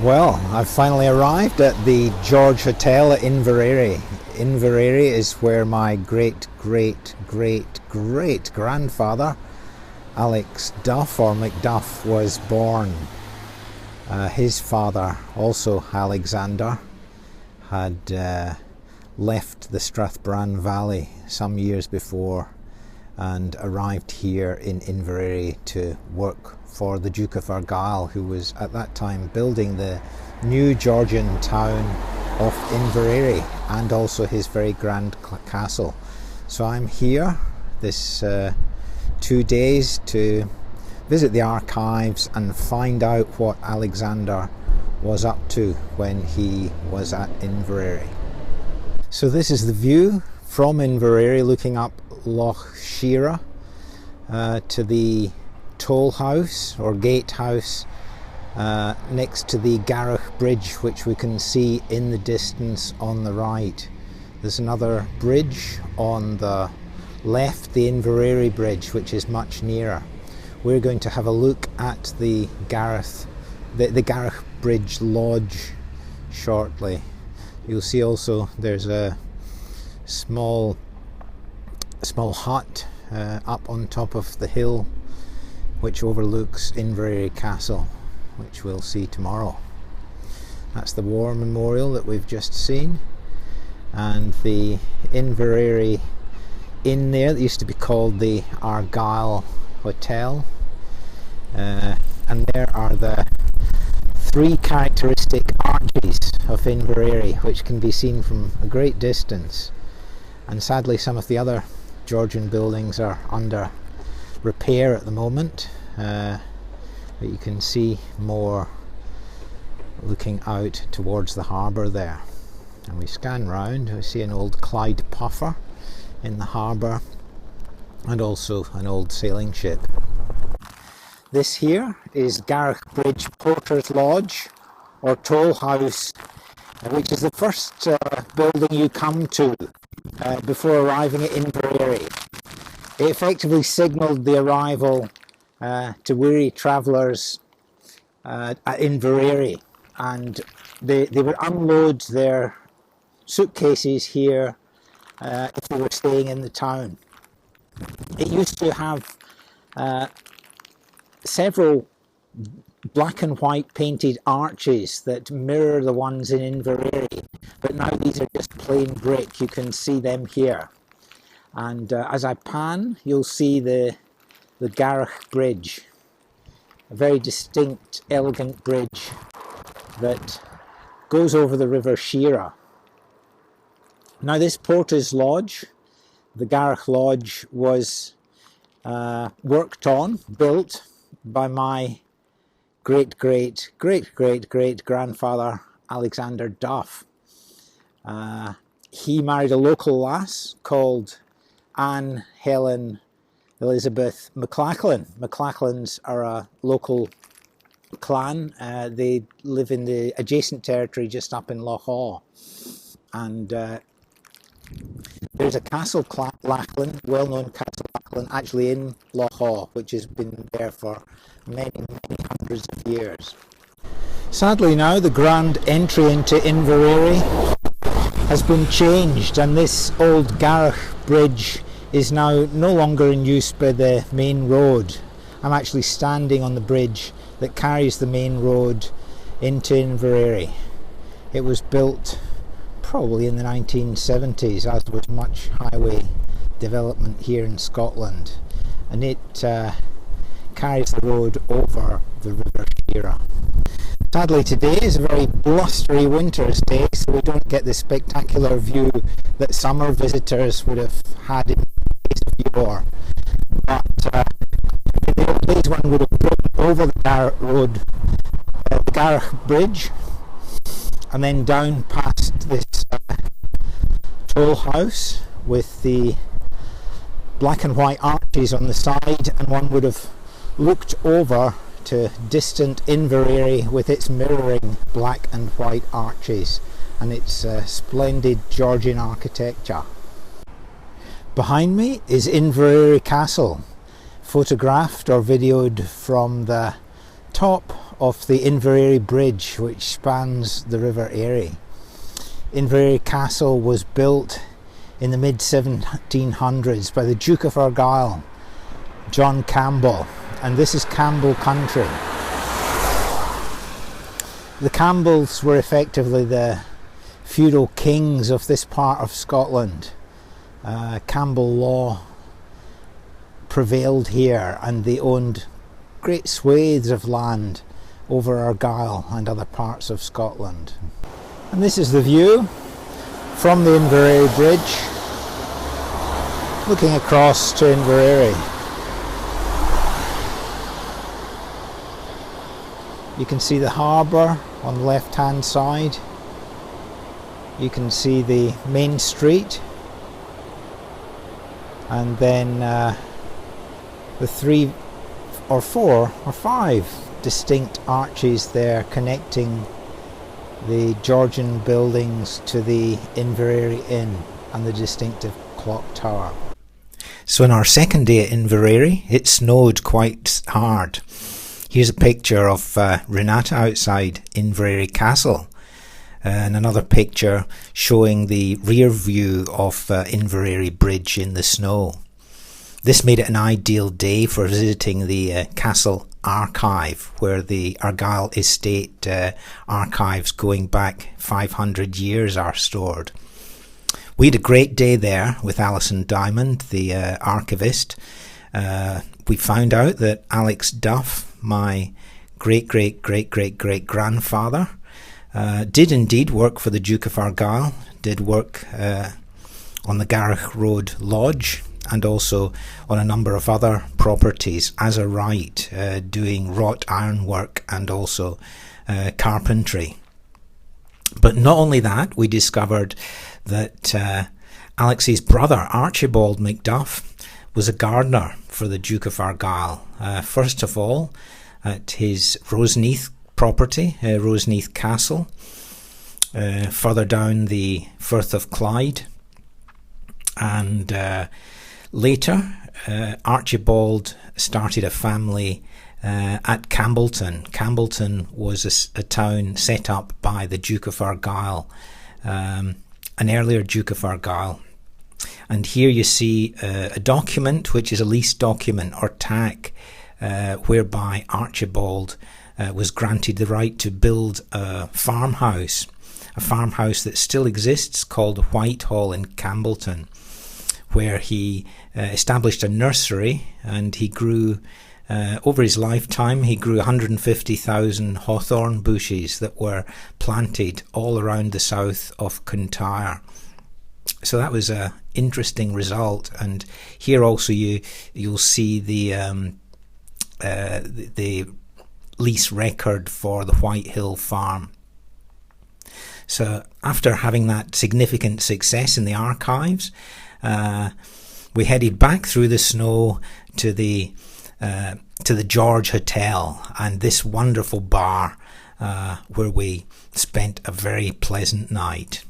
Well, I've finally arrived at the George Hotel at Inveraray. Inveraray is where my great-great-great-great-grandfather, Alex Duff, or Macduff, was born. His father, also Alexander, had left the Strathbraan Valley some years before and arrived here in Inveraray to work for the Duke of Argyll, who was at that time building the new Georgian town of Inveraray and also his very grand castle. So I'm here this 2 days to visit the archives and find out what Alexander was up to when he was at Inveraray. So this is the view from Inveraray, looking up Loch Shira to the toll house or gatehouse next to the Garroch bridge, which we can see in the distance on the right. There's another bridge on the left, the Inveraray bridge, which is much nearer. We're going to have a look at the Garroch Bridge Lodge shortly. You'll see also there's a small hut up on top of the hill which overlooks Inveraray Castle, which we'll see tomorrow. That's the war memorial that we've just seen, and the Inveraray Inn there that used to be called the Argyll Hotel, and there are the three characteristic arches of Inveraray, which can be seen from a great distance. And sadly some of the other Georgian buildings are under repair at the moment, but you can see more looking out towards the harbour there. And we scan round, we see an old Clyde puffer in the harbour and also an old sailing ship. This here is Garroch Bridge Porter's Lodge or toll house, which is the first building you come to before arriving at Inveraray. It effectively signalled the arrival to weary travellers at Inveraray, and they would unload their suitcases here if they were staying in the town. It used to have several black and white painted arches that mirror the ones in Inveraray, but now these are just plain brick. You can see them here, and as I pan you'll see the Garroch Bridge, a very distinct, elegant bridge that goes over the river Shira. Now this Porter's Lodge, the Garroch Lodge, was built by my great-great-great-great-great-grandfather Alexander Duff. He married a local lass called Anne Helen Elizabeth MacLachlan. MacLachlans are a local clan. They live in the adjacent territory just up in Loch Awe. And there's a Castle Lachlan, well-known Castle Lachlan, actually in Loch Awe, which has been there for many hundreds of years. Sadly now the grand entry into Inveraray has been changed, and this old Garroch Bridge is now no longer in use by the main road. I'm actually standing on the bridge that carries the main road into Inveraray. It was built probably in the 1970s, as was much highway development here in Scotland, and it carries the road over the river Shira. Sadly today is a very blustery winter's day, so we don't get the spectacular view that summer visitors would have had in days of yore. But in the old days one would have driven over the Garroch Road, the Garroch Bridge, and then down past this toll house with the black and white arches on the side, and one would have looked over to distant Inveraray with its mirroring black and white arches and its splendid Georgian architecture. Behind me is Inveraray Castle, photographed or videoed from the top of the Inveraray Bridge, which spans the River Erie. Inveraray Castle was built in the mid-1700s by the Duke of Argyll, John Campbell, and this is Campbell country. The Campbells were effectively the feudal kings of this part of Scotland. Campbell law prevailed here, and they owned great swathes of land over Argyll and other parts of Scotland. And this is the view from the Inveraray Bridge, looking across to Inveraray. You can see the harbour on the left hand side. You can see the main street, and then the 3 or 4 or 5 distinct arches there connecting the Georgian buildings to the Inveraray Inn and the distinctive clock tower. So on our second day at Inveraray, it snowed quite hard. Here's a picture of Renata outside Inveraray Castle, and another picture showing the rear view of Inveraray Bridge in the snow. This made it an ideal day for visiting the Castle Archive, where the Argyll Estate Archives going back 500 years are stored. We had a great day there with Alison Diamond, the archivist. We found out that Alex Duff, my great-great-great-great-great-grandfather, did indeed work for the Duke of Argyll, did work on the Garroch Road Lodge, and also on a number of other properties as a right, doing wrought ironwork and also carpentry. But not only that, we discovered that Alex's brother, Archibald Macduff, was a gardener for the Duke of Argyll. First of all, at his Roseneath property, Roseneath Castle, further down the Firth of Clyde, and later Archibald started a family at Campbellton. Campbellton was a town set up by the Duke of Argyll, an earlier Duke of Argyll. And here you see a document, which is a lease document or tack, whereby Archibald was granted the right to build a farmhouse that still exists called Whitehall in Campbellton, where he established a nursery, and he grew, over his lifetime, he grew 150,000 hawthorn bushes that were planted all around the south of Kintyre. So that was an interesting result. And here also you'll see the lease record for the Whitehill farm. So after having that significant success in the archives, we headed back through the snow to the George Hotel and this wonderful bar where we spent a very pleasant night.